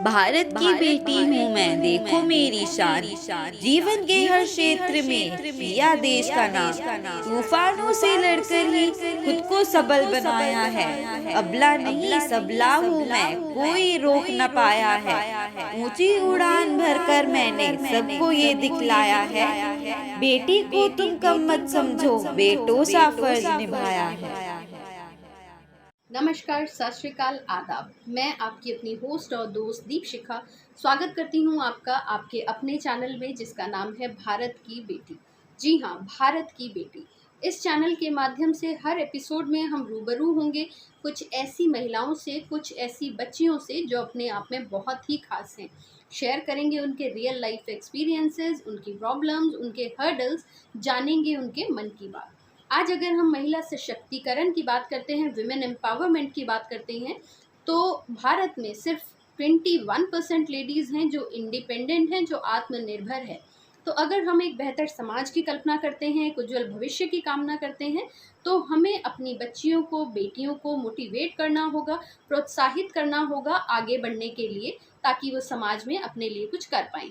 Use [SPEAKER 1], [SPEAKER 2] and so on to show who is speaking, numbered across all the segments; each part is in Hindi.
[SPEAKER 1] भारत की बेटी हूँ मैं, देखो मेरी शान। जीवन के हर क्षेत्र में किया देश का नाम। तूफानों से लड़कर ही खुद को सबल बनाया है। अबला नहीं सबला हूँ मैं, कोई रोक न पाया है। ऊंची उड़ान भरकर मैंने सबको ये दिखलाया है। बेटी को तुम कम मत समझो, बेटों सा फर्ज निभाया है।
[SPEAKER 2] नमस्कार, सत श्री अकाल, आदाब। मैं आपकी अपनी होस्ट और दोस्त दीपशिखा स्वागत करती हूं आपका आपके अपने चैनल में जिसका नाम है भारत की बेटी। जी हाँ, भारत की बेटी। इस चैनल के माध्यम से हर एपिसोड में हम रूबरू होंगे कुछ ऐसी महिलाओं से, कुछ ऐसी बच्चियों से जो अपने आप में बहुत ही खास हैं। शेयर करेंगे उनके रियल लाइफ एक्सपीरियंसेस, उनकी प्रॉब्लम्स, उनके हर्डल्स, जानेंगे उनके मन की बात। आज अगर हम महिला सशक्तिकरण की बात करते हैं, विमेन एम्पावरमेंट की बात करते हैं, तो भारत में सिर्फ 21% लेडीज़ हैं जो इंडिपेंडेंट हैं, जो आत्मनिर्भर है। तो अगर हम एक बेहतर समाज की कल्पना करते हैं, एक उज्जवल भविष्य की कामना करते हैं, तो हमें अपनी बच्चियों को, बेटियों को मोटिवेट करना होगा, प्रोत्साहित करना होगा आगे बढ़ने के लिए, ताकि वो समाज में अपने लिए कुछ कर पाएं।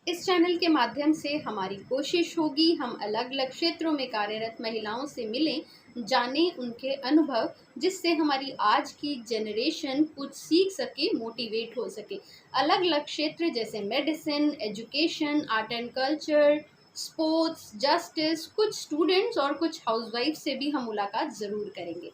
[SPEAKER 2] इस चैनल के माध्यम से हमारी कोशिश होगी हम अलग अलग क्षेत्रों में कार्यरत महिलाओं से मिलें, जानें उनके अनुभव, जिससे हमारी आज की जनरेशन कुछ सीख सके, मोटिवेट हो सके। अलग अलग क्षेत्र जैसे medicine, education, art and culture, sports, justice, कुछ स्टूडेंट्स और कुछ हाउसवाइफ से भी हम मुलाकात ज़रूर करेंगे।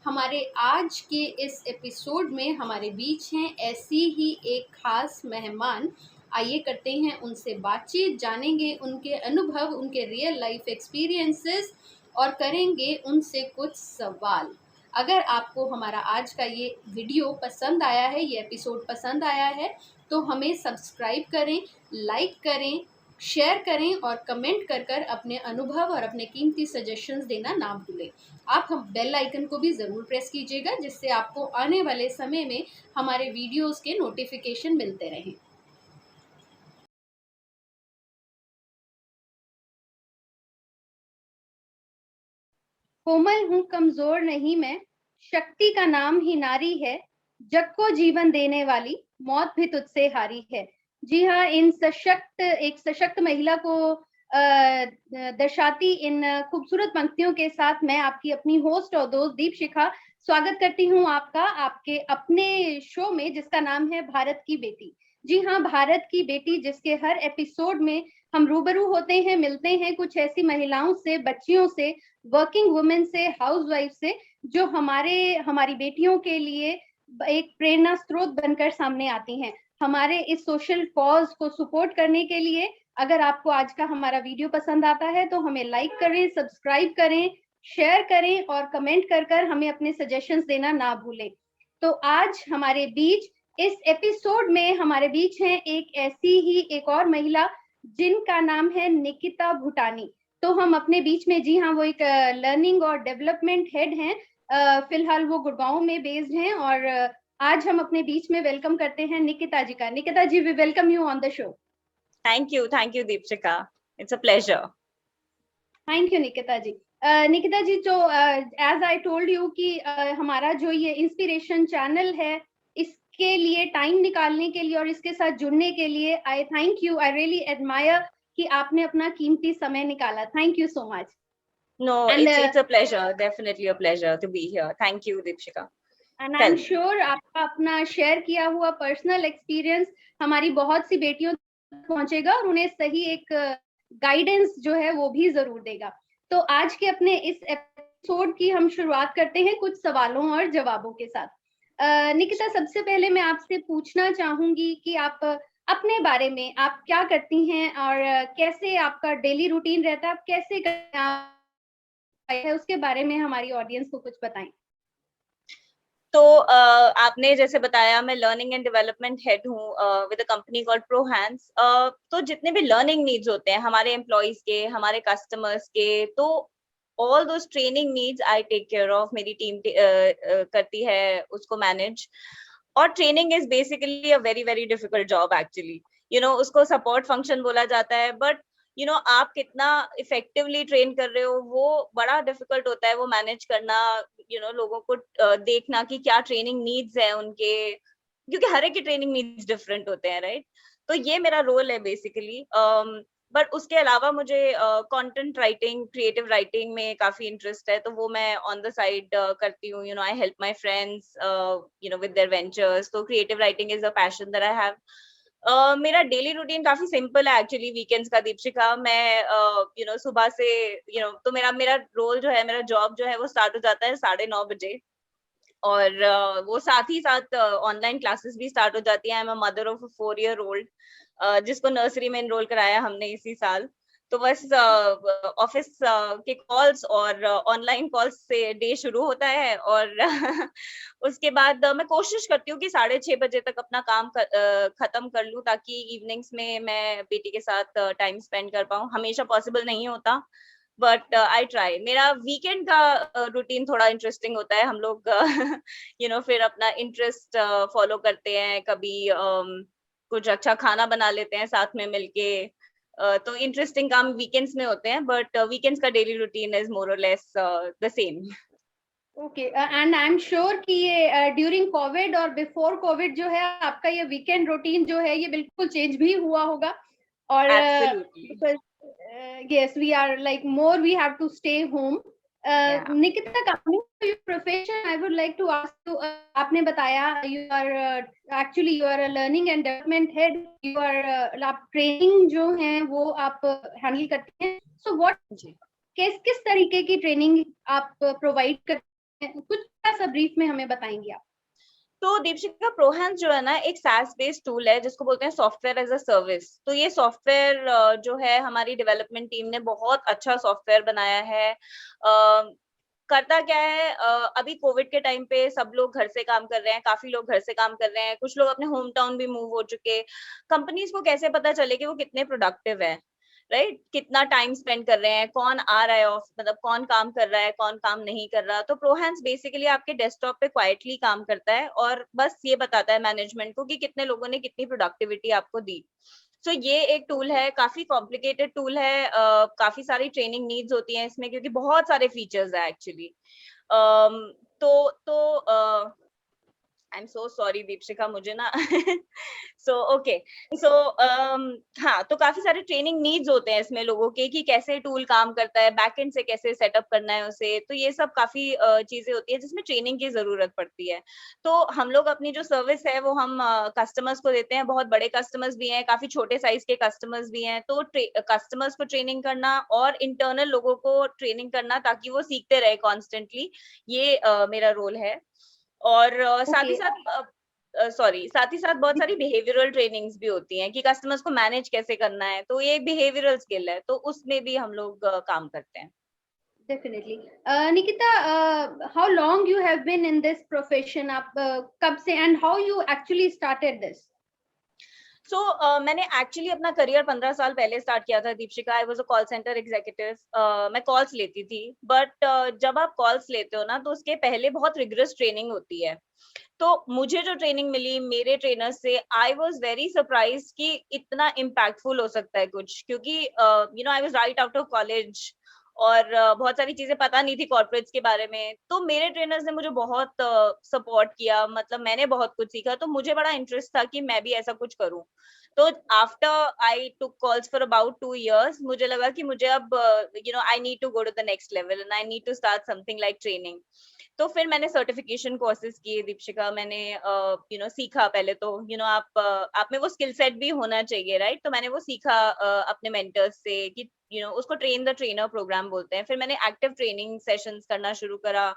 [SPEAKER 2] हमारे आज के इस एपिसोड में हमारे बीच हैं ऐसी ही एक खास मेहमान। आइए करते हैं उनसे बातचीत, जानेंगे उनके अनुभव, उनके रियल लाइफ एक्सपीरियंसेस और करेंगे उनसे कुछ सवाल। अगर आपको हमारा आज का ये वीडियो पसंद आया है, ये एपिसोड पसंद आया है, तो हमें सब्सक्राइब करें, लाइक करें, शेयर करें और कमेंट कर कर अपने अनुभव और अपने कीमती सजेशंस देना ना भूलें। आप हम बेल आइकन को भी ज़रूर प्रेस कीजिएगा, जिससे आपको आने वाले समय में हमारे वीडियोस के नोटिफिकेशन मिलते रहें। कोमल हूँ, कमजोर नहीं मैं, शक्ति का नाम ही नारी है, जग को जीवन देने वाली, मौत भी तुझसे हारी है। जी हाँ, एक सशक्त महिला को दर्शाती इन खूबसूरत पंक्तियों के साथ मैं आपकी अपनी होस्ट और दोस्त दीपशिखा स्वागत करती हूँ आपका आपके अपने शो में जिसका नाम है भारत की बेटी। जी हाँ, भारत की बेटी, जिसके हर एपिसोड में हम रूबरू होते हैं, मिलते हैं कुछ ऐसी महिलाओं से, बच्चियों से, वर्किंग वुमेन से, हाउसवाइफ से, जो हमारी बेटियों के लिए एक प्रेरणा स्रोत बनकर सामने आती हैं। हमारे इस सोशल कॉज को सपोर्ट करने के लिए अगर आपको आज का हमारा वीडियो पसंद आता है तो हमें लाइक करें, सब्सक्राइब करें, शेयर करें और कमेंट कर कर हमें अपने सजेशंस देना ना भूलें। तो आज हमारे बीच इस एपिसोड में हमारे बीच हैं एक ऐसी ही एक और महिला जिनका नाम है निकिता भूटानी। तो हम अपने बीच में, जी हाँ, वो एक लर्निंग और डेवलपमेंट हेड हैं। फिलहाल वो गुड़गांव में बेस्ड हैं और आज हम अपने बीच में वेलकम करते हैं निकिता जी का। Nikita ji, we welcome you on the show.
[SPEAKER 3] Thank you, Deepshika. It's a pleasure.
[SPEAKER 2] Thank you Nikita ji. Nikita ji, तो एज आई टोल्ड यू कि हमारा जो ये इंस्पिरेशन चैनल है, इसके लिए टाइम निकालने के लिए और इसके साथ जुड़ने के लिए आई thank you, I really admire कि आपने अपना कीमती समय निकाला। Thank you so much.
[SPEAKER 3] No,
[SPEAKER 2] and
[SPEAKER 3] it's a pleasure, definitely a pleasure to be here. Thank you, Deepshika.
[SPEAKER 2] And I am
[SPEAKER 3] Tell me.
[SPEAKER 2] Sure आपका अपना शेयर किया हुआ पर्सनल एक्सपीरियंस हमारी बहुत सी बेटियों तक पहुंचेगा और उन्हें सही एक गाइडेंस जो है वो भी जरूर देगा। तो आज के अपने इस एपिसोड की हम शुरुआत करते हैं कुछ सवालों और जवाबों के साथ। निकिता, सबसे पहले मैं आपसे पूछना चाहूंगी कि आप अपने बारे में, आप क्या करती हैं और कैसे आपका डेली रूटीन रहता है, आप कैसे करते हैं, उसके बारे में हमारी ऑडियंस को कुछ बताएं।
[SPEAKER 3] तो आपने जैसे बताया, मैं लर्निंग एंड डेवलपमेंट हेड हूँ with a company called pro hands. तो जितने भी लर्निंग नीड्स होते हैं हमारे एम्प्लॉयज के, हमारे कस्टमर्स के, तो all those training needs I take care of. मेरी टीम करती है उसको मैनेज। और training is basically a very very difficult job actually. उसको सपोर्ट फंक्शन बोला जाता है, बट आप कितना इफेक्टिवली ट्रेन कर रहे हो वो बड़ा डिफिकल्ट होता है, वो मैनेज करना। लोगों को देखना कि क्या ट्रेनिंग नीड्स है उनके, क्योंकि हर एक की ट्रेनिंग नीड्स डिफरेंट होते हैं, राइट? तो ये मेरा रोल है बेसिकली। बट उसके अलावा मुझे कंटेंट राइटिंग, क्रिएटिव राइटिंग में काफी इंटरेस्ट है, तो वो मैं ऑन द साइड करती हूँ। You know, I help my friends with their ventures. तो creative writing is a passion that I have. मेरा डेली रूटीन काफी सिंपल है एक्चुअली वीकेंड्स का, दीपशिका। मैं सुबह से तो मेरा मेरा रोल जो है, मेरा जॉब जो है वो स्टार्ट हो जाता है 9:30 बजे। और वो साथ ही साथ ऑनलाइन क्लासेस भी स्टार्ट हो जाती है। I am a mother of a 4 year old जिसको नर्सरी में एनरोल कराया हमने इसी साल। तो बस ऑफिस के कॉल्स और ऑनलाइन कॉल्स से डे शुरू होता है। और उसके बाद मैं कोशिश करती हूँ कि 6:30 बजे तक अपना काम खत्म कर लूँ, ताकि इवनिंग्स में मैं बेटी के साथ टाइम स्पेंड कर पाऊँ। हमेशा पॉसिबल नहीं होता, बट आई ट्राई। मेरा वीकेंड का रूटीन थोड़ा इंटरेस्टिंग होता है। हम लोग फिर अपना इंटरेस्ट फॉलो करते हैं। कभी कुछ अच्छा खाना बना लेते हैं साथ में मिलके। तो इंटरेस्टिंग काम वीकेंड्स में होते हैं, बट वीकेंड्स का डेली रूटीन इज मोर और less the same.
[SPEAKER 2] Okay, and I am sure कि ये ड्यूरिंग कोविड और बिफोर कोविड जो है आपका ये वीकेंड रूटीन जो है ये बिल्कुल चेंज भी हुआ होगा। और
[SPEAKER 3] absolutely,
[SPEAKER 2] yes, we are like more we have to stay home.
[SPEAKER 3] या।
[SPEAKER 2] Nikita, coming to your profession, I would like to ask you, आपने बताया you are actually you are a learning and development head. You are आप ट्रेनिंग जो है वो आप हैंडल करते हैं। So what
[SPEAKER 3] जी।
[SPEAKER 2] किस तरीके की ट्रेनिंग आप प्रोवाइड करते हैं, कुछ सा ब्रीफ में हमें बताएंगे आप?
[SPEAKER 3] तो दीपशिका, प्रोहैंस जो है ना, एक SaaS बेस्ड टूल है जिसको बोलते हैं सॉफ्टवेयर एज अ सर्विस। तो ये सॉफ्टवेयर जो है, हमारी डेवलपमेंट टीम ने बहुत अच्छा सॉफ्टवेयर बनाया है। करता क्या है, अभी कोविड के टाइम पे सब लोग घर से काम कर रहे हैं, काफी लोग घर से काम कर रहे हैं, कुछ लोग अपने होम टाउन भी मूव हो चुके। कंपनीज को कैसे पता चले कि वो कितने प्रोडक्टिव है, राइट? कितना टाइम स्पेंड कर रहे हैं, कौन आ रहा है ऑफ, मतलब कौन काम कर रहा है, कौन काम नहीं कर रहा। तो प्रोहैंस बेसिकली आपके डेस्कटॉप पे क्वाइटली काम करता है और बस ये बताता है मैनेजमेंट को कि कितने लोगों ने कितनी प्रोडक्टिविटी आपको दी। सो ये एक टूल है, काफी कॉम्प्लिकेटेड टूल है। काफी सारी ट्रेनिंग नीड्स होती हैं इसमें, क्योंकि बहुत सारे फीचर्स है एक्चुअली। तो I am so sorry Deepshikha, मुझे ना सो ओके, सो हाँ, तो काफी सारे ट्रेनिंग नीड्स होते हैं इसमें लोगों के, कि कैसे टूल काम करता है, बैकएंड से कैसे सेटअप करना है उसे। तो ये सब काफी चीजें होती है जिसमें ट्रेनिंग की जरूरत पड़ती है। तो हम लोग अपनी जो सर्विस है वो हम कस्टमर्स को देते हैं। बहुत बड़े कस्टमर्स भी हैं, काफी छोटे साइज के कस्टमर्स भी हैं। तो कस्टमर्स को ट्रेनिंग करना और इंटरनल लोगों को ट्रेनिंग करना, ताकि वो सीखते रहे कॉन्स्टेंटली, ये मेरा रोल है। और साथ ही
[SPEAKER 2] ओके,
[SPEAKER 3] साथ साथ ही साथ बहुत सारी बिहेवियरल ट्रेनिंग्स भी होती हैं, कि कस्टमर्स को मैनेज कैसे करना है। तो ये एक बिहेवियरल स्किल है, तो उसमें भी हम लोग काम करते हैं।
[SPEAKER 2] Definitely. Nikita, how long you have been in this profession? आप कब से and how you actually started this?
[SPEAKER 3] So मैंने एक्चुअली अपना करियर 15 साल पहले स्टार्ट किया था Deepshikha. I was a call centre executive. मैं कॉल्स लेती थी, बट जब आप कॉल्स लेते हो ना, तो उसके पहले बहुत रिगरस ट्रेनिंग होती है। तो मुझे जो ट्रेनिंग मिली मेरे ट्रेनर से, आई वाज वेरी सरप्राइज्ड कि इतना इम्पैक्टफुल हो सकता है कुछ, क्योंकि I was right out of college, और बहुत सारी चीजें पता नहीं थी कॉर्पोरेट्स के बारे में। तो मेरे ट्रेनर्स ने मुझे बहुत सपोर्ट किया, मतलब मैंने बहुत कुछ सीखा। तो मुझे बड़ा इंटरेस्ट था कि मैं भी ऐसा कुछ करूं। तो after I took calls for about 2 years, मुझे लगा कि मुझे अब I need to go to the next level and I need to start something like training. तो फिर मैंने सर्टिफिकेशन कोर्सेज किए दीपशिका। मैंने सीखा पहले तो, आप में वो स्किल सेट भी होना चाहिए, राइट? तो मैंने वो सीखा अपने मेंटर्स से, कि उसको ट्रेन द ट्रेनर प्रोग्राम बोलते हैं। फिर मैंने एक्टिव ट्रेनिंग सेशंस करना शुरू करा।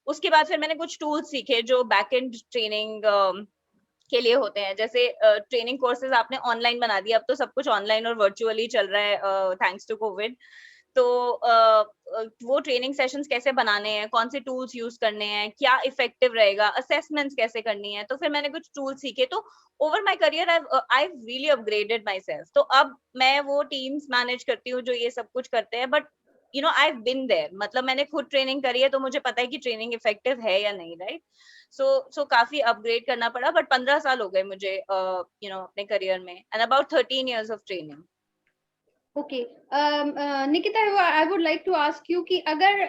[SPEAKER 3] उसके बाद फिर मैंने कुछ टूल्स सीखे जो बैक एंड ट्रेनिंग के लिए होते हैं। जैसे ट्रेनिंग कोर्सेज आपने ऑनलाइन बना दिया, अब तो सब कुछ ऑनलाइन और वर्चुअली चल रहा है थैंक्स टू कोविड। तो वो ट्रेनिंग सेशंस कैसे बनाने हैं, कौन से टूल्स यूज करने हैं, क्या इफेक्टिव रहेगा, असेसमेंट्स कैसे करनी है। तो फिर मैंने कुछ टूल्स सीखे। तो over my career I really upgraded my self. तो अब मैं वो टीम्स मैनेज करती हूँ जो ये सब कुछ करते हैं। बट आई बीन देयर, मतलब मैंने खुद ट्रेनिंग करी है, तो मुझे पता है कि ट्रेनिंग इफेक्टिव है या नहीं, राइट? सो काफी अपग्रेड करना पड़ा। बट 15 साल हो गए मुझे अपने करियर में, and about 13 years of training.
[SPEAKER 2] Okay, Nikita, I would like to ask you कि अगर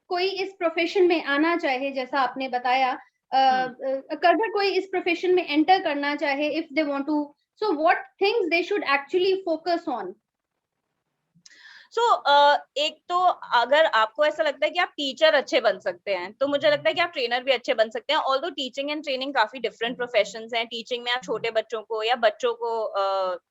[SPEAKER 2] कोई इस प्रोफेशन में आना चाहे, जैसा आपने बताया, अगर कोई इस प्रोफेशन में एंटर करना चाहे, if they want to, so what things they should actually focus on?
[SPEAKER 3] So एक तो अगर आपको ऐसा लगता है कि आप टीचर अच्छे बन सकते हैं, तो मुझे लगता है कि आप ट्रेनर भी अच्छे बन सकते हैं। ऑल्दो टीचिंग एंड ट्रेनिंग काफी डिफरेंट प्रोफेशंस हैं। टीचिंग में आप छोटे बच्चों को या बच्चों को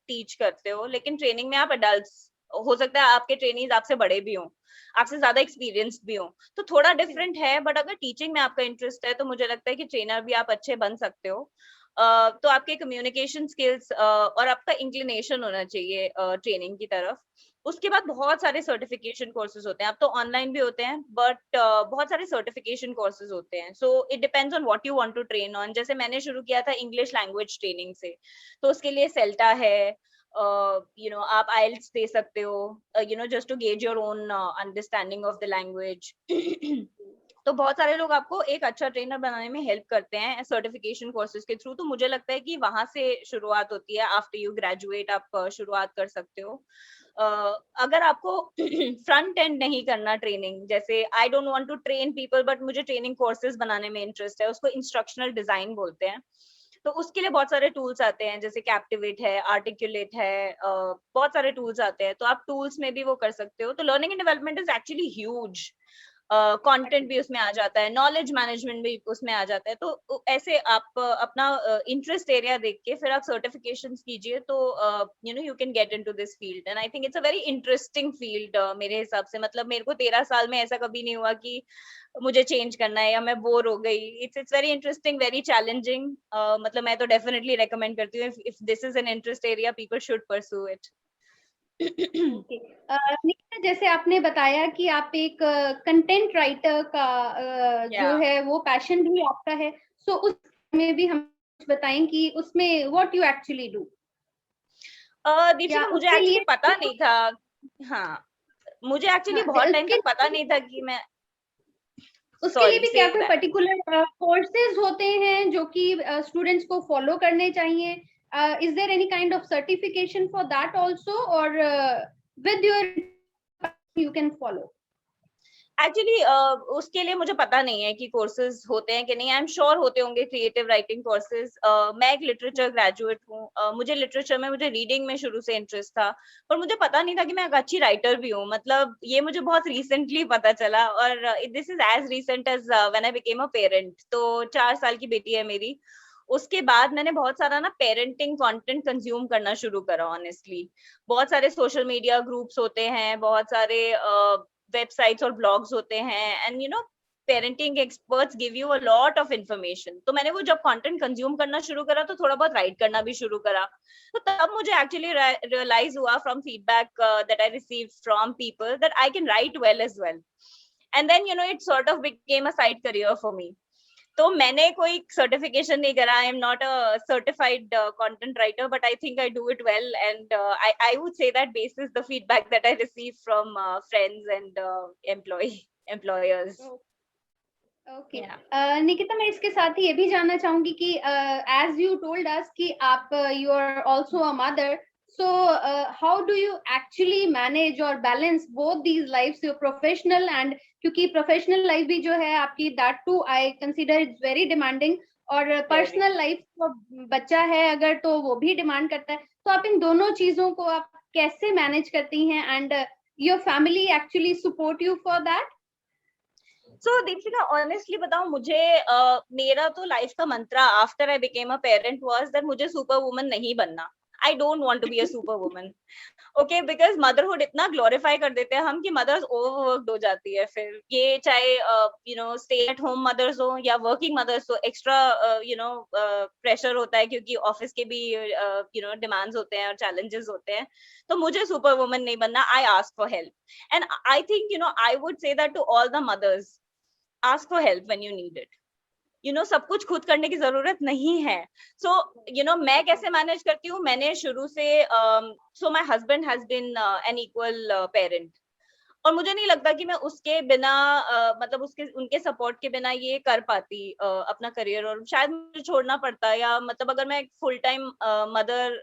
[SPEAKER 3] टीच करते हो, लेकिन ट्रेनिंग में आप अडल्ट्स, हो सकता है आपके ट्रेनीज आपसे बड़े भी हों, आपसे ज्यादा एक्सपीरियंस्ड भी हों, तो थोड़ा डिफरेंट है। बट अगर टीचिंग में आपका इंटरेस्ट है, तो मुझे लगता है कि ट्रेनर भी आप अच्छे बन सकते हो। तो आपके कम्युनिकेशन स्किल्स और आपका इंक्लिनेशन होना चाहिए ट्रेनिंग की तरफ। उसके बाद बहुत सारे सर्टिफिकेशन कोर्सेज होते हैं। अब तो ऑनलाइन भी होते हैं, बट बहुत सारे सर्टिफिकेशन कोर्सेज होते हैं। So it depends on what you want to train on. जैसे मैंने शुरू किया था इंग्लिश लैंग्वेज ट्रेनिंग से, तो उसके लिए सेल्टा है, आप आइल्स दे सकते हो, just to gauge your own understanding of the language. तो बहुत सारे लोग आपको एक अच्छा ट्रेनर बनाने में हेल्प करते हैं सर्टिफिकेशन कोर्सेज के थ्रू। तो मुझे लगता है कि वहां से शुरुआत होती है। आफ्टर यू ग्रेजुएट आप शुरुआत कर सकते हो। अगर आपको फ्रंट एंड नहीं करना ट्रेनिंग, जैसे I don't want to train people but मुझे ट्रेनिंग कोर्सेज बनाने में इंटरेस्ट है, उसको इंस्ट्रक्शनल डिजाइन बोलते हैं। तो उसके लिए बहुत सारे टूल्स आते हैं, जैसे कैप्टिवेट है, आर्टिकुलेट है, बहुत सारे टूल्स आते हैं। तो आप टूल्स में भी वो कर सकते हो। तो learning and development is actually huge. Content भी उसमें आ जाता है, नॉलेज मैनेजमेंट भी उसमें आ जाता है। तो ऐसे आप अपना इंटरेस्ट एरिया देख के फिर आप सर्टिफिकेशंस कीजिए, तो you can get into this field. And I think it's a very interesting field मेरे हिसाब से। मतलब मेरे को 13 साल में ऐसा कभी नहीं हुआ कि मुझे चेंज करना है या मैं बोर हो गई। It's very interesting, very challenging. मतलब मैं तो डेफिनेटली रेकमेंड करती हूँ, if this is an interest area, people should pursue it.
[SPEAKER 2] Okay. Nikita, जैसे आपने बताया कि आप एक कंटेंट राइटर का जो
[SPEAKER 3] या
[SPEAKER 2] है वो पैशन भी आपका है, सो उस में भी हम कुछ बताएं कि उसमें व्हाट यू एक्चुअली डू, या
[SPEAKER 3] दीपिका, मुझे
[SPEAKER 2] उसके
[SPEAKER 3] एक्चुअली
[SPEAKER 2] लिए
[SPEAKER 3] पता नहीं था। हाँ, मुझे एक्चुअली
[SPEAKER 2] हाँ,
[SPEAKER 3] बहुत टाइम
[SPEAKER 2] उसके
[SPEAKER 3] तक पता नहीं था कि मैं,
[SPEAKER 2] उसके लिए
[SPEAKER 3] सॉरी
[SPEAKER 2] भी
[SPEAKER 3] से
[SPEAKER 2] क्या कोई
[SPEAKER 3] दैट।
[SPEAKER 2] पर्टिकुलर कोर्सेज होते हैं जो कि स्टूडेंट्स को फॉलो करने चाहिए? Is there any kind of certification for that also, और with your you can follow?
[SPEAKER 3] Actually उसके लिए मुझे पता नहीं है कि कोर्सेज होते हैं कि नहीं। आई एम श्योर होते होंगे क्रिएटिव राइटिंग कोर्सेज। मैं एक लिटरेचर ग्रेजुएट हूँ। मुझे लिटरेचर में, मुझे रीडिंग में शुरू से इंटरेस्ट था, पर मुझे पता नहीं था कि मैं एक अच्छी राइटर भी हूँ। मतलब ये मुझे बहुत रिसेंटली पता चला। और this is as recent as when I became a parent. तो 4 साल की बेटी है मेरी। उसके बाद मैंने बहुत सारा ना पेरेंटिंग कंटेंट कंज्यूम करना शुरू करा ऑनेस्टली। बहुत सारे सोशल मीडिया ग्रुप्स होते हैं, बहुत सारे वेबसाइट्स और ब्लॉग्स होते हैं, and parenting experts give you a lot of information. तो मैंने वो जब कंटेंट कंज्यूम करना शुरू करा, तो थोड़ा बहुत राइट करना भी शुरू करा। तो तब मुझे एक्चुअली रियलाइज हुआ from feedback that I receive from people that I can write well as well. And then it sort of became a side career for me. तो मैंने कोई सर्टिफिकेशन नहीं करा। I am not a certified content writer, but I think I do it well. And I would say that basis the feedback that I receive from friends and employers.
[SPEAKER 2] Okay.
[SPEAKER 3] Yeah
[SPEAKER 2] Nikita, मैं इसके साथ ही ये भी जानना चाहूंगी कि एज यू टोल्ड अस कि आप you are also a mother, so how do you actually manage और balance both these lifes, your professional and, क्योंकि प्रोफेशनल लाइफ भी जो है आपकी, that too I consider it's very demanding, और
[SPEAKER 3] वेरी।
[SPEAKER 2] पर्सनल लाइफ तो बच्चा है अगर तो वो भी डिमांड करता है, तो आप इन दोनों चीजों को आप कैसे मैनेज करती हैं, and your family actually support you for that?
[SPEAKER 3] So Deepika, honestly बताऊं, मुझे मेरा तो लाइफ का mantra after I became a parent was that मुझे सुपर वुमन नहीं बनना। I don't want to be a super woman. Okay, because motherhood इतना ग्लोरीफाई कर देते हैं हम कि मदर्स ओवरवर्कड हो जाती है। फिर ये चाहे स्टे एट होम मदर्स हो या वर्किंग मदर्स हो, एक्स्ट्रा प्रेशर होता है, क्योंकि ऑफिस के भी डिमांड्स होते हैं और चैलेंजेस होते हैं। तो मुझे सुपर वुमन नहीं बनना। I ask for help, and I think I would say that to all the mothers, ask for help when you need it. सब कुछ खुद करने की जरूरत नहीं है। सो मैं कैसे मैनेज करती हूँ, मैंने शुरू से, so my husband has been an equal parent. और मुझे नहीं लगता कि मैं उसके बिना, मतलब उसके उनके सपोर्ट के बिना ये कर पाती अपना करियर। और शायद मुझे छोड़ना पड़ता, या मतलब अगर मैं फुल टाइम मदर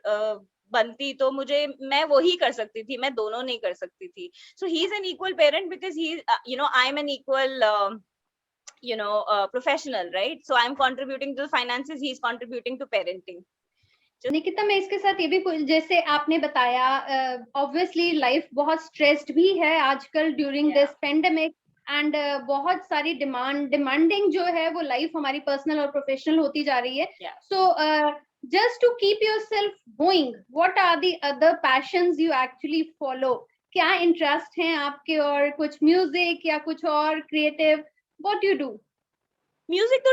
[SPEAKER 3] बनती, तो मैं वो ही कर सकती थी, मैं दोनों नहीं कर सकती थी। So he is an equal parent because he, I am an equal professional, right? So I'm contributing to the finances, he's contributing to parenting.
[SPEAKER 2] Nikita, मैं इसके साथ ये भी जैसे आपने बताया, ऑब्वियसली लाइफ बहुत स्ट्रेस्ड भी है आजकल ड्यूरिंग दिस पेंडेमिक, एंड बहुत सारी डिमांडिंग जो है वो लाइफ हमारी पर्सनल और प्रोफेशनल होती जा रही है. So just to keep yourself going, what are the other passions you actually follow? क्या इंटरेस्ट हैं आपके, और कुछ म्यूजिक या कुछ और creative, what you do?
[SPEAKER 3] Music तो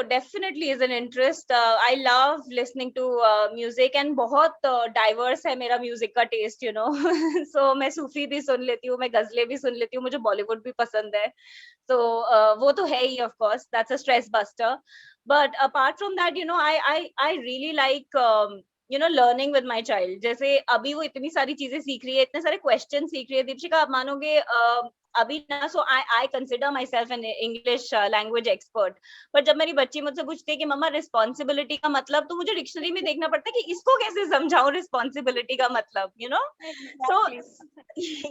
[SPEAKER 3] definitely is an interest. I love listening to music, and बहुत diverse है मेरा music का taste, so मैं सूफी भी सुन लेती हूँ, मैं गजलें भी सुन लेती हूँ, मुझे बॉलीवुड भी पसंद है. So वो तो है ही, of course, that's a stress buster. But apart from that, I really like learning with my child. जैसे अभी वो इतनी सारी चीजें सीख रही है, इतने सारे क्वेश्चन सीख रही है, दीपशिका आप मानोगे अभी ना, so I consider myself an English language expert, पर जब मेरी बच्ची मुझसे पूछती है कि मम्मा रिस्पॉन्सिबिलिटी का मतलब, तो मुझे डिक्शनरी में देखना पड़ता है कि इसको कैसे समझाऊं रिस्पॉन्सिबिलिटी का मतलब, सो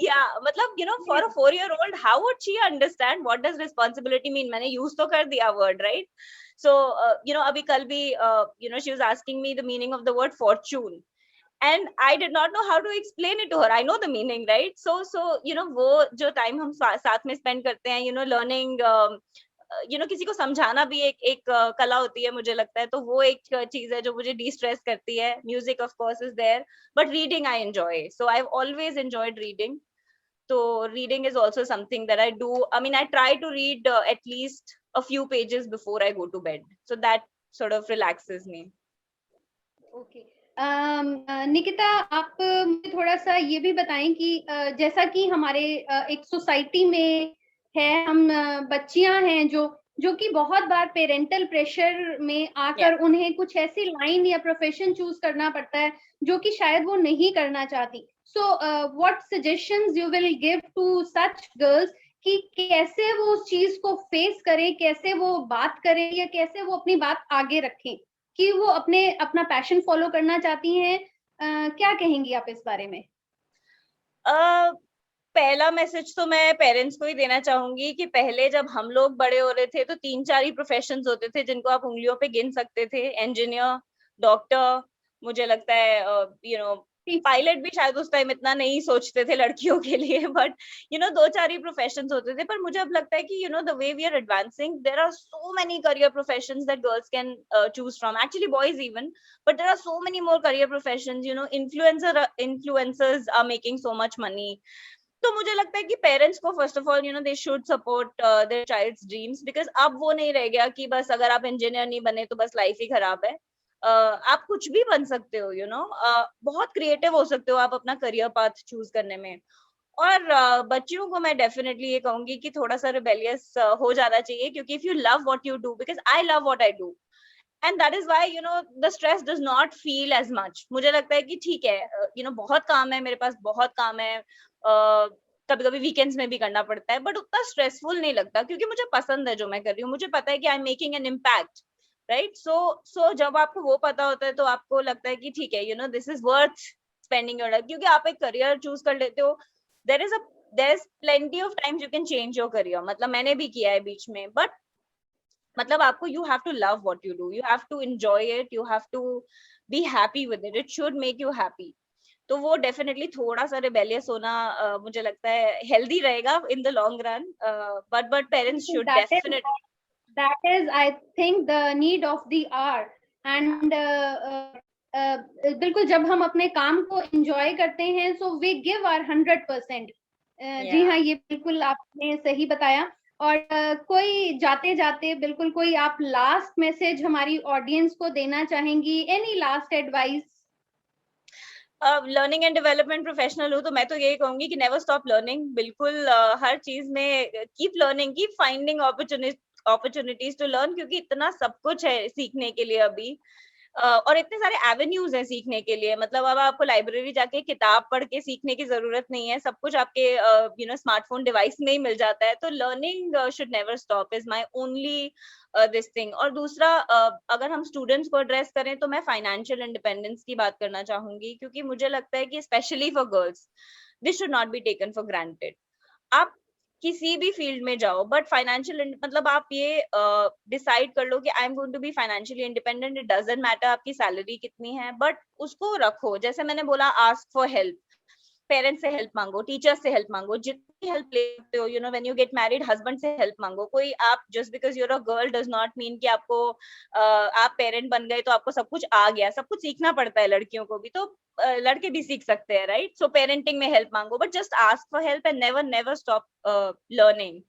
[SPEAKER 3] या मतलब for a 4-year-old how would she understand what does responsibility mean. मैंने यूज तो कर दिया word, right? So, abhi kal bhi, she was asking me the meaning of the word fortune. And I did not know how to explain it to her. I know the meaning, right? So, वो जो time हम साथ में spend करते हैं, learning, किसी को समझाना भी एक कला होती है, मुझे लगता है, तो वो एक चीज है जो मुझे de-stress करती है. Music, of course, is there, but reading I enjoy. So, I've always enjoyed reading. So reading is also something that I do. I mean, I try to read at least a few pages before I go to bed. So that sort of relaxes me.
[SPEAKER 2] Okay. Nikita, आप मुझे थोड़ा सा ये भी बताएं कि जैसा कि हमारे एक सोसाइटी में है, हम बच्चियां हैं जो कि बहुत बार पेरेंटल प्रेशर में आकर उन्हें कुछ ऐसी लाइन या प्रोफेशन चूज करना पड़ता है जो कि शायद वो नहीं करना चाहती. So what suggestions you will give to such girls कि कैसे वो उस चीज को फेस करें, कैसे वो बात करें, या कैसे वो अपनी बात आगे रखें कि वो अपना पैशन फॉलो करना चाहती हैं? क्या कहेंगी आप इस बारे में?
[SPEAKER 3] पहला मैसेज तो मैं पेरेंट्स को ही देना चाहूंगी कि पहले जब हम लोग बड़े हो रहे थे तो 3-4 ही प्रोफेशंस होते थे जिनको आप उंगलियों पे गिन सकते थे. इंजीनियर, डॉक्टर, मुझे लगता है पायलट भी शायद उस टाइम इतना नहीं सोचते थे लड़कियों के लिए, बट 2-4 ही प्रोफेशंस होते थे. पर मुझे अब लगता है कि the way we are advancing, there are so many career professions that girls can choose from, actually boys even, but there are so many more career professions. Influencers are making so much money. तो मुझे लगता है कि पेरेंट्स को first of all they should support their child's dreams, because अब वो नहीं रह गया कि बस अगर आप इंजीनियर नहीं बने तो बस लाइफ ही खराब है. आप कुछ भी बन सकते हो, बहुत क्रिएटिव हो सकते हो आप अपना करियर पाथ चूज करने में. और बच्चियों को मैं डेफिनेटली ये कहूंगी कि थोड़ा सा रिबेलियस हो जाना चाहिए, क्योंकि if you love what you do, because I love what I do, and that is why the stress does not feel as much. मुझे लगता है कि ठीक है, बहुत काम है मेरे पास, बहुत काम है, कभी कभी वीकेंड्स में भी करना पड़ता है, बट उतना स्ट्रेसफुल नहीं लगता क्योंकि मुझे पसंद है जो मैं कर रही हूँ. मुझे पता है कि I am making an impact, right? So जब आपको वो पता होता है तो आपको लगता है कि ठीक है, this is worth spending your life. क्योंकि आप एक करियर चूज कर लेते हो, there is plenty of times you can change your career. मतलब मैंने भी किया है बीच में, बट मतलब आपको you have to love what you do, you have to enjoy it, you have to be happy with it, it should make you happy. तो वो डेफिनेटली थोड़ा सा रिबेलियस होना मुझे लगता है हेल्दी रहेगा in the long run, but parents should definitely,
[SPEAKER 2] that is I think the need of the hour. And बिल्कुल जब हम अपने काम को एंजॉय करते हैं so we give our 100%. जी हाँ, ये बिल्कुल आपने सही बताया. और कोई जाते जाते बिल्कुल कोई आप लास्ट मैसेज हमारी ऑडियंस को देना चाहेंगी? Any last advice?
[SPEAKER 3] Learning and development professional हूँ तो मैं तो यही कहूंगी कि नेवर स्टॉप लर्निंग. बिल्कुल हर चीज में keep learning, keep finding opportunities to learn, क्योंकि इतना सब कुछ है सीखने के लिए अभी, और इतने सारे एवेन्यूज हैं सीखने के लिए. मतलब अब आपको लाइब्रेरी जाके किताब पढ़ के सीखने की जरूरत नहीं है, सब कुछ आपके स्मार्टफोन डिवाइस में ही मिल जाता है. तो learning should never stop is my only this thing. और दूसरा, अगर हम स्टूडेंट्स को एड्रेस करें तो मैं फाइनेंशियल इंडिपेंडेंस की बात करना चाहूंगी, क्योंकि मुझे लगता है कि specially for girls this should not be taken for granted. आप किसी भी फील्ड में जाओ, बट फाइनेंशियल मतलब आप ये डिसाइड कर लो कि I am going to be financially independent, it doesn't matter आपकी सैलरी कितनी है, बट उसको रखो। जैसे मैंने बोला, आस्क फॉर हेल्प, पेरेंट्स से हेल्प मांगो, टीचर्स से हेल्प मांगो, जितनी हेल्प लेते हो, you know when you get married, husband से हेल्प मांगो। कोई आप just because you're a girl does not mean कि आपको आप पेरेंट बन गए तो आपको सब कुछ आ गया। सब कुछ सीखना पड़ता है लड़कियों को भी, तो लड़के भी सीख सकते हैं, राइट? सो पेरेंटिंग में हेल्प मांगो, but just ask for help and never never stop learning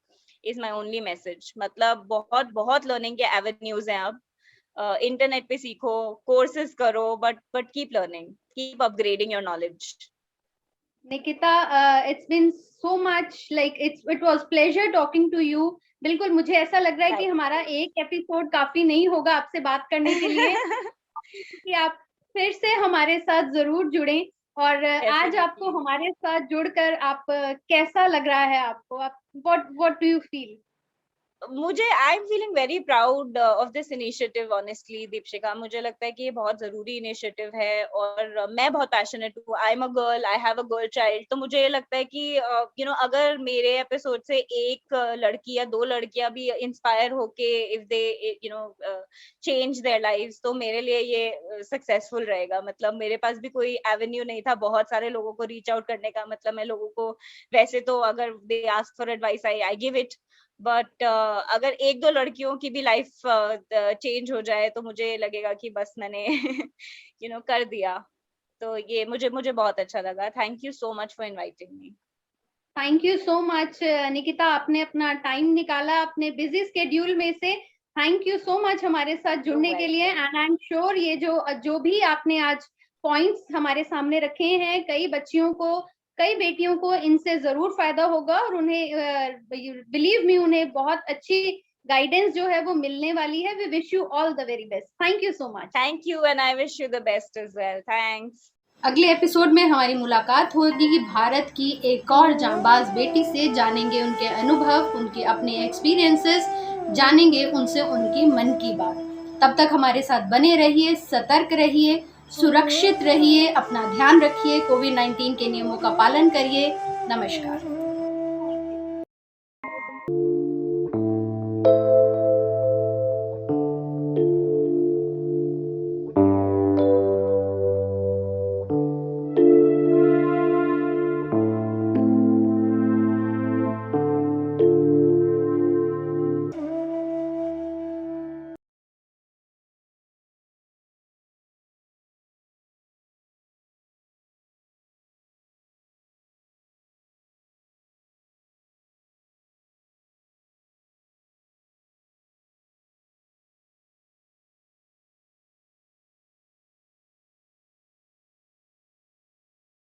[SPEAKER 3] is my only message. मतलब बहुत बहुत लर्निंग के एवेन्यूज हैं अब। इंटरनेट पे सीखो, कोर्सेज करो, but keep learning, keep upgrading your knowledge.
[SPEAKER 2] Nikita, it's been so much, like it was pleasure talking to you. बिल्कुल मुझे ऐसा लग रहा है कि हमारा एक एपिसोड काफी नहीं होगा आपसे बात करने के लिए, कि आप फिर से हमारे साथ जरूर जुड़ें। और आज आपको
[SPEAKER 3] Definitely.
[SPEAKER 2] हमारे साथ जुड़कर आप कैसा लग रहा है आपको? आप व्हाट डू यू फील?
[SPEAKER 3] मुझे I am feeling very proud of this initiative honestly Deepshika. मुझे लगता है कि ये बहुत जरूरी इनिशिएटिव है, और मैं बहुत पैशनेट हूँ। I am a girl, I have a girl child. तो मुझे ये लगता है कि यू नो अगर मेरे एपिसोड से एक लड़की या दो लड़कियां भी इंस्पायर होके if they you know change their lives, तो मेरे लिए ये सक्सेसफुल रहेगा। मतलब मेरे पास भी कोई एवेन्यू नहीं था बहुत सारे लोगों को रीच आउट करने का। मतलब मैं लोगों को वैसे तो अगर they ask for advice I give it, but अगर एक दो लड़कियों की भी लाइफ चेंज हो जाए तो मुझे लगेगा कि बस मैंने यू नो कर दिया। तो ये मुझे मुझे बहुत अच्छा लगा। Thank you so much for inviting me.
[SPEAKER 2] Thank you so much Nikita, आपने अपना टाइम निकाला अपने बिजी स्केड्यूल में से। थैंक यू सो मच हमारे साथ जुड़ने के लिए। एंड आई एम श्योर ये जो भी आपने आज पॉइंट्स हमारे सामने रखे हैं, कई बच्चियों को, कई बेटियों को इनसे जरूर फायदा होगा, और उन्हें बिलीव मी, उन्हें बहुत अच्छी गाइडेंस जो है वो मिलने वाली है। We wish you all the very best. Thank you so much.
[SPEAKER 3] Thank you and I wish you the best as well. Thanks.
[SPEAKER 2] अगले एपिसोड में हमारी मुलाकात होगी भारत की एक और जांबाज बेटी से। जानेंगे उनके अनुभव, उनके अपने एक्सपीरियंसेस, जानेंगे उनसे उनकी मन की बात। तब तक हमारे साथ बने रहिए, सतर्क रहिए, सुरक्षित रहिए, अपना ध्यान रखिए, कोविड-19 के नियमों का पालन करिए। नमस्कार।